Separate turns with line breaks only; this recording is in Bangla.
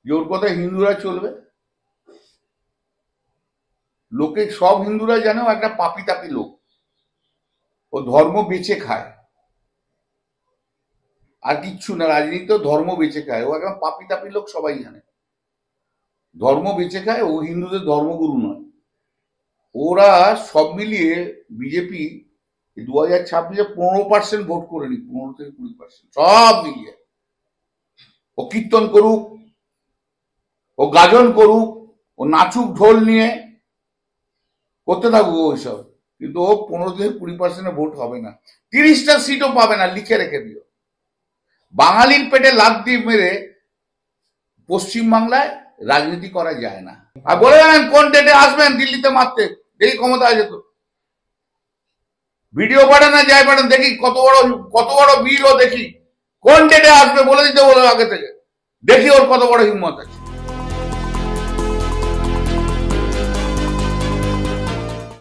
যে ওর কথা হিন্দুরা চলবে। লোকে সব হিন্দুরা জানে ও একটা পাপি তাপি লোক, ও ধর্ম বেঁচে খায়, আর কিচ্ছু না। রাজনীতিতেও ধর্ম বেঁচে খায়, ও একদম পাপি তাপি লোক, সবাই জানে। ধর্ম বেঁচে খায়, ও হিন্দুদের ধর্মগুরু নয়। ওরা সব মিলিয়ে বিজেপি 2026-এ 15% ভোট করে নি, 15 থেকে 20%, সব মিলিয়ে। ও কীর্তন করুক, ও গাজন করুক, ও নাচুক ঢোল নিয়ে, করতে থাকুক ওইসব, কিন্তু ও 15 থেকে 20% ভোট হবে না, 30টা সিটও পাবে না, লিখে রেখে দিও। বাঙালির পেটে লাথ দিয়ে মেরে পশ্চিমবাংলায় রাজনীতি করা যায় না। আর বলে যাবেন কোন ডেটে আসবেন দিল্লিতে মারতে, দেখি ক্ষমতা আছে তো, ভিডিও পাঠান না যাই পাঠান, দেখি কত বড় বীর ও, দেখি কোন ডেটে আসবে বলে দিতে বলো আগে থেকে, দেখি ওর কত বড় হিম্মত আছে।